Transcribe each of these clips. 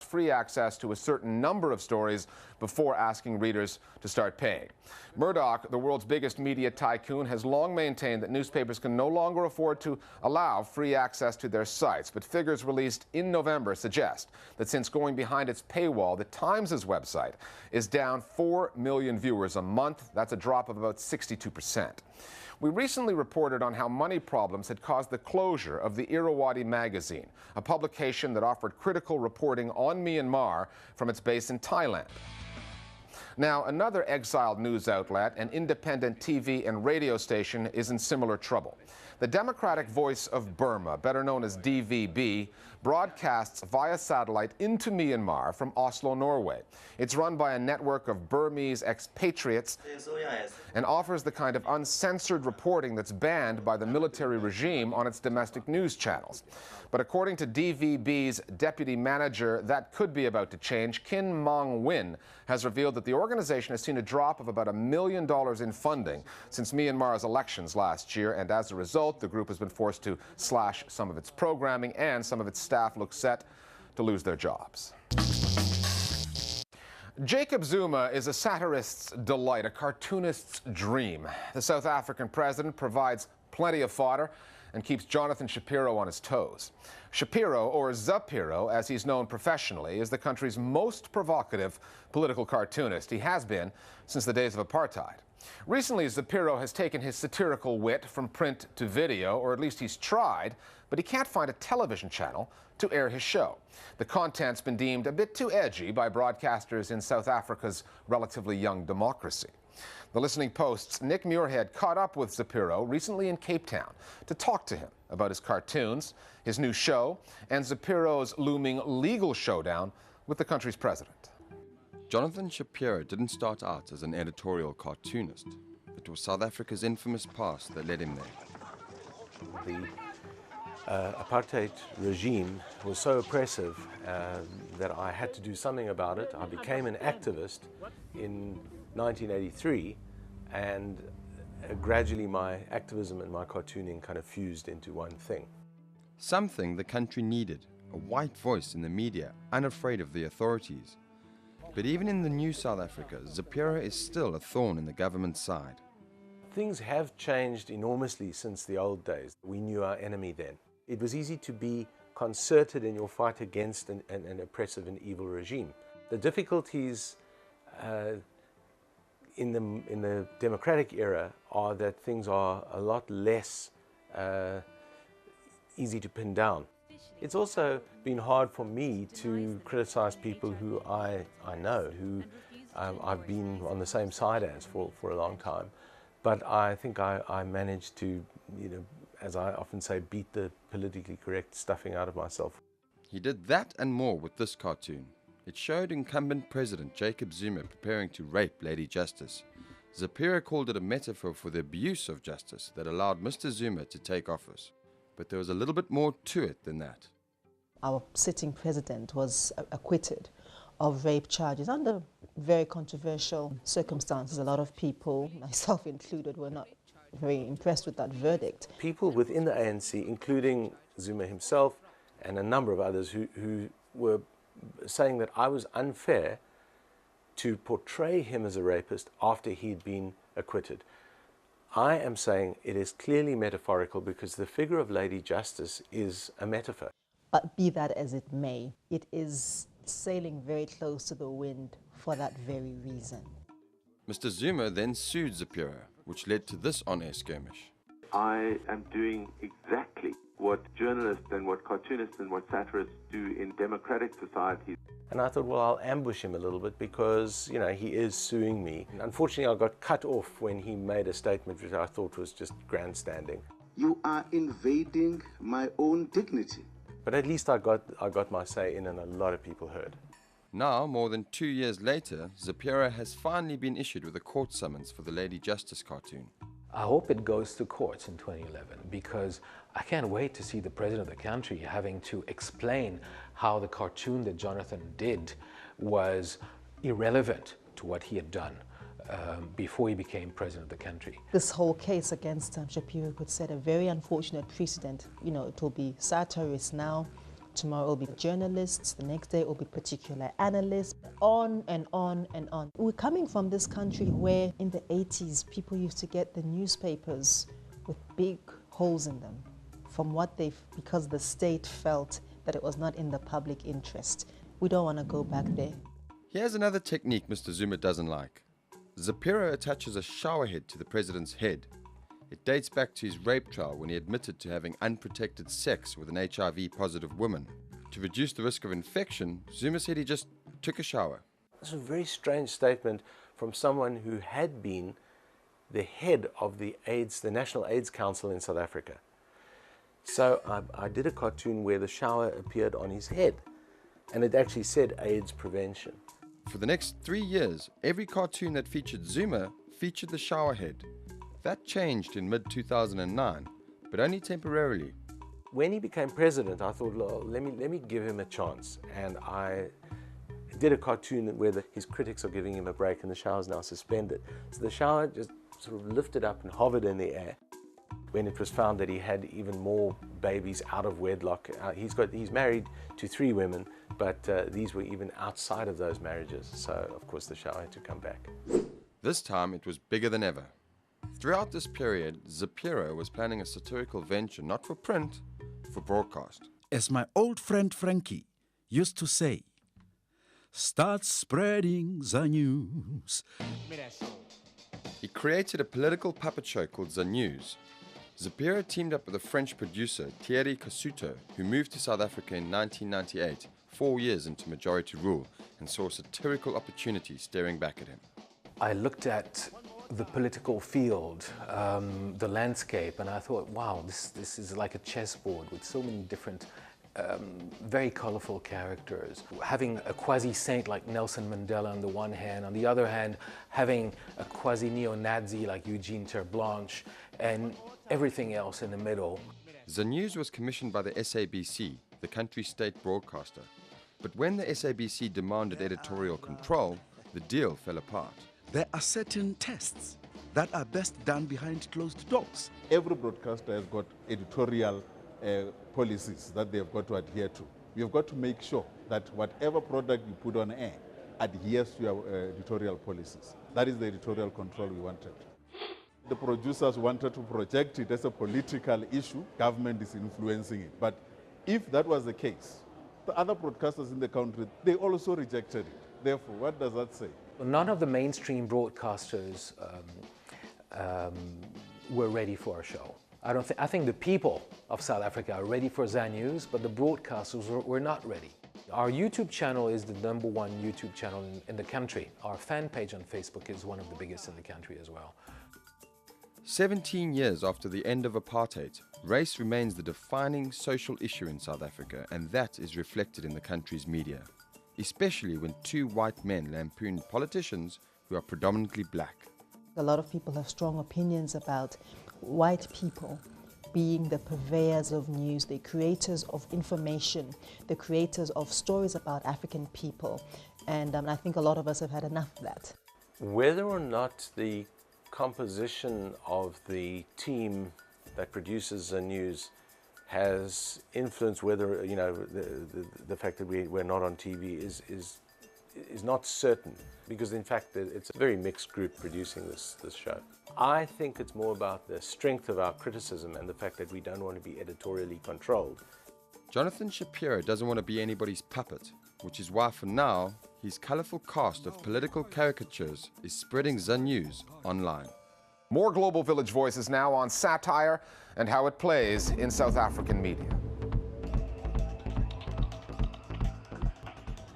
free access to a certain number of stories before asking readers to start paying. Murdoch, the world's biggest media tycoon, has long maintained that newspapers can no longer afford to allow free access to their sites, but figures released in November suggest that since going behind its paywall, the Times' website is down 4 million viewers a month. That's a drop of about 62%. We recently reported on how money problems had caused the closure of the Irrawaddy magazine, a publication that offered critical reporting on Myanmar from its base in Thailand. Now, another exiled news outlet, an independent TV and radio station, is in similar trouble. The Democratic Voice of Burma, better known as DVB, broadcasts via satellite into Myanmar from Oslo, Norway. It's run by a network of Burmese expatriates and offers the kind of uncensored reporting that's banned by the military regime on its domestic news channels. But according to DVB's deputy manager, that could be about to change. Kin Mong Win has revealed that the organization has seen a drop of about $1 million in funding since Myanmar's elections last year, and as a result, the group has been forced to slash some of its programming, and some of its staff look set to lose their jobs. Jacob Zuma is a satirist's delight, a cartoonist's dream. The South African president provides plenty of fodder and keeps Jonathan Shapiro on his toes. Shapiro, or Zapiro, as he's known professionally, is the country's most provocative political cartoonist. He has been since the days of apartheid. Recently, Zapiro has taken his satirical wit from print to video, or at least he's tried, but he can't find a television channel to air his show. The content's been deemed a bit too edgy by broadcasters in South Africa's relatively young democracy. The Listening Post's Nick Muirhead caught up with Zapiro recently in Cape Town to talk to him about his cartoons, his new show, and Zapiro's looming legal showdown with the country's president. Jonathan Shapiro didn't start out as an editorial cartoonist. It was South Africa's infamous past that led him there. The apartheid regime was so oppressive that I had to do something about it. I became an activist in 1983, and gradually my activism and my cartooning kind of fused into one thing. Something the country needed, a white voice in the media, unafraid of the authorities. But even in the new South Africa, Zapiro is still a thorn in the government's side. Things have changed enormously since the old days. We knew our enemy then. It was easy to be concerted in your fight against an oppressive and evil regime. The difficulties in the democratic era are that things are a lot less easy to pin down. It's also been hard for me to criticize people who I know, who I've been on the same side as for a long time. But I think I managed to, as I often say, beat the politically correct stuffing out of myself. He did that and more with this cartoon. It showed incumbent President Jacob Zuma preparing to rape Lady Justice. Zapiro called it a metaphor for the abuse of justice that allowed Mr. Zuma to take office. But there was a little bit more to it than that. Our sitting president was acquitted of rape charges under very controversial circumstances. A lot of people, myself included, were not very impressed with that verdict. People within the ANC, including Zuma himself and a number of others who were saying that I was unfair to portray him as a rapist after he'd been acquitted. I am saying it is clearly metaphorical because the figure of Lady Justice is a metaphor. But be that as it may, it is sailing very close to the wind for that very reason. Mr. Zuma then sued Zapiro, which led to this on-air skirmish. I am doing exactly what journalists and what cartoonists and what satirists do in democratic societies. And I thought, well, I'll ambush him a little bit because, he is suing me. And unfortunately, I got cut off when he made a statement which I thought was just grandstanding. You are invading my own dignity. But at least I got my say in, and a lot of people heard. Now, more than 2 years later, Zapiro has finally been issued with a court summons for the Lady Justice cartoon. I hope it goes to courts in 2011 because I can't wait to see the president of the country having to explain how the cartoon that Jonathan did was irrelevant to what he had done before he became president of the country. This whole case against Shapiro could set a very unfortunate precedent. It will be satirists now Tomorrow it will be journalists, the next day it will be particular analysts, on and on and on. We're coming from this country where in the 80s people used to get the newspapers with big holes in them because the state felt that it was not in the public interest. We don't want to go back there. Here's another technique Mr. Zuma doesn't like. Zapiro attaches a shower head to the president's head. It dates back to his rape trial when he admitted to having unprotected sex with an HIV-positive woman. To reduce the risk of infection, Zuma said he just took a shower. This is a very strange statement from someone who had been the head of the National AIDS Council in South Africa. So I did a cartoon where the shower appeared on his head, and it actually said AIDS prevention. For the next 3 years, every cartoon that featured Zuma featured the shower head. That changed in mid-2009, but only temporarily. When he became president, I thought, well, let me give him a chance. And I did a cartoon where his critics are giving him a break and the shower is now suspended. So the shower just sort of lifted up and hovered in the air. When it was found that he had even more babies out of wedlock. He's married to 3 women, but these were even outside of those marriages. So, of course, the shower had to come back. This time, it was bigger than ever. Throughout this period, Zapiro was planning a satirical venture, not for print, for broadcast. As my old friend Frankie used to say, start spreading the news. He created a political puppet show called The News. Zapiro teamed up with a French producer, Thierry Cassuto, who moved to South Africa in 1998, 4 years into majority rule, and saw a satirical opportunity staring back at him. I looked at the political field, the landscape, and I thought, wow, this is like a chessboard with so many different, very colorful characters. Having a quasi-saint like Nelson Mandela on the one hand, on the other hand, having a quasi-neo-Nazi like Eugene Terreblanche, and everything else in the middle. The News was commissioned by the SABC, the country's state broadcaster. But when the SABC demanded editorial control, the deal fell apart. There are certain tests that are best done behind closed doors. Every broadcaster has got editorial policies that they have got to adhere to. You have got to make sure that whatever product you put on air adheres to your editorial policies. That is the editorial control we wanted. The producers wanted to project it as a political issue. Government is influencing it. But if that was the case, the other broadcasters in the country, they also rejected it. Therefore, what does that say? None of the mainstream broadcasters were ready for our show. I think the people of South Africa are ready for ZA News, but the broadcasters were not ready. Our YouTube channel is the #1 YouTube channel in the country. Our fan page on Facebook is one of the biggest in the country as well. 17 years after the end of apartheid, race remains the defining social issue in South Africa, and that is reflected in the country's media, especially when 2 white men lampoon politicians who are predominantly black. A lot of people have strong opinions about white people being the purveyors of news, the creators of information, the creators of stories about African people. And I think a lot of us have had enough of that. Whether or not the composition of the team that produces the news has influenced whether, you know, the fact that we're not on TV is not certain, because in fact it's a very mixed group producing this show. I think it's more about the strength of our criticism and the fact that we don't want to be editorially controlled. Jonathan Shapiro doesn't want to be anybody's puppet, which is why for now, his colourful cast of political caricatures is spreading ZA News online. More Global Village Voices now on satire and how it plays in South African media.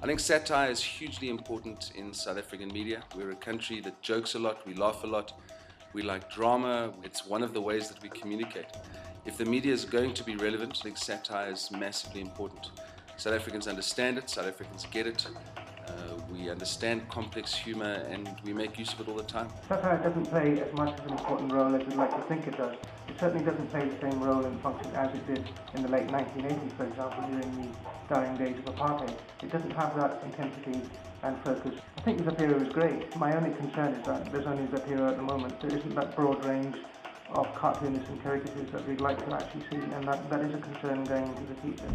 I think satire is hugely important in South African media. We're a country that jokes a lot, we laugh a lot, we like drama. It's one of the ways that we communicate. If the media is going to be relevant, I think satire is massively important. South Africans understand it, South Africans get it. We understand complex humour and we make use of it all the time. Satire doesn't play as much of an important role as we'd like to think it does. It certainly doesn't play the same role and function as it did in the late 1980s, for example, during the dying days of apartheid. It doesn't have that intensity and focus. I think Zapiro is great. My only concern is that there's only Zapiro at the moment. There isn't that broad range of cartoonists and caricatures that we'd like to actually see, and that is a concern going into the future.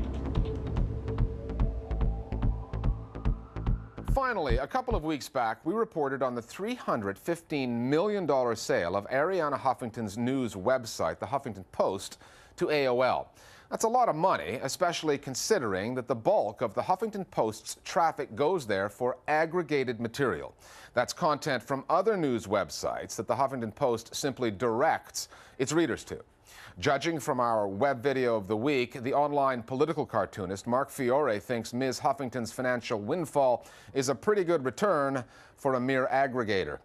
Finally, a couple of weeks back, we reported on the $315 million sale of Arianna Huffington's news website, the Huffington Post, to AOL. That's a lot of money, especially considering that the bulk of the Huffington Post's traffic goes there for aggregated material. That's content from other news websites that the Huffington Post simply directs its readers to. Judging from our web video of the week, the online political cartoonist Mark Fiore thinks Ms. Huffington's financial windfall is a pretty good return for a mere aggregator.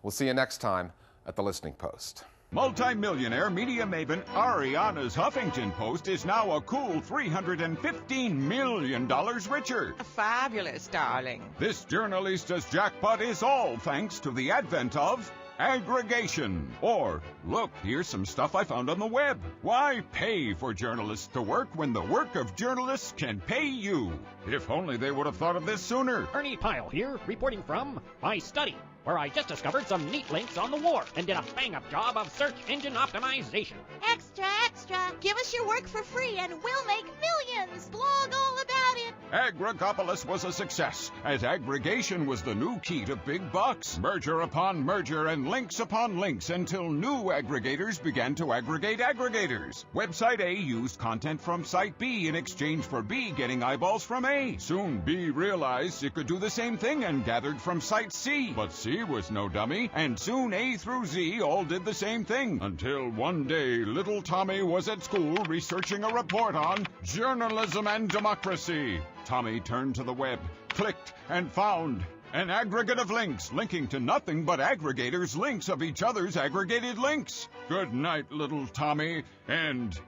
We'll see you next time at the Listening Post. Multi-millionaire media maven Arianna's Huffington Post is now a cool $315 million richer. Fabulous, darling. This journalista's jackpot is all thanks to the advent of aggregation. Or, look, here's some stuff I found on the web. Why pay for journalists to work when the work of journalists can pay you? If only they would have thought of this sooner. Ernie Pyle here, reporting from my study, where I just discovered some neat links on the war and did a bang-up job of search engine optimization. Extra, extra. Give us your work for free and we'll make millions. Blog all about it. Agricopolis was a success, as aggregation was the new key to big bucks. Merger upon merger and links upon links until new aggregators began to aggregate aggregators. Website A used content from Site B in exchange for B getting eyeballs from A. Soon B realized it could do the same thing and gathered from Site C. But C was no dummy, and soon A through Z all did the same thing, until one day little Tommy was at school researching a report on journalism and democracy. Tommy turned to the web, clicked, and found an aggregate of links linking to nothing but aggregators' links of each other's aggregated links. Good night, little Tommy, and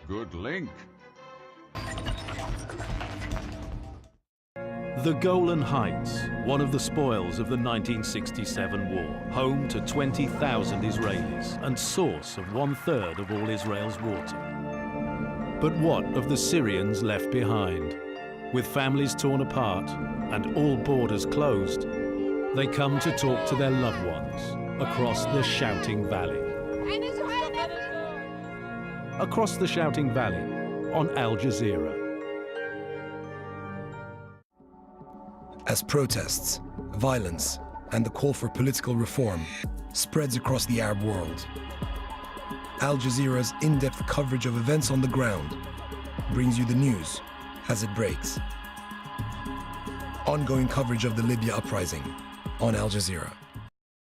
good link. The Golan Heights, one of the spoils of the 1967 war, home to 20,000 Israelis and source of 1/3 of all Israel's water. But what of the Syrians left behind? With families torn apart and all borders closed, they come to talk to their loved ones across the Shouting Valley. Across the Shouting Valley on AlJazeera. As protests, violence, and the call for political reform spreads across the Arab world, AlJazeera's in-depth coverage of events on the ground brings you the news as it breaks. Ongoing coverage of the Libya uprising on AlJazeera.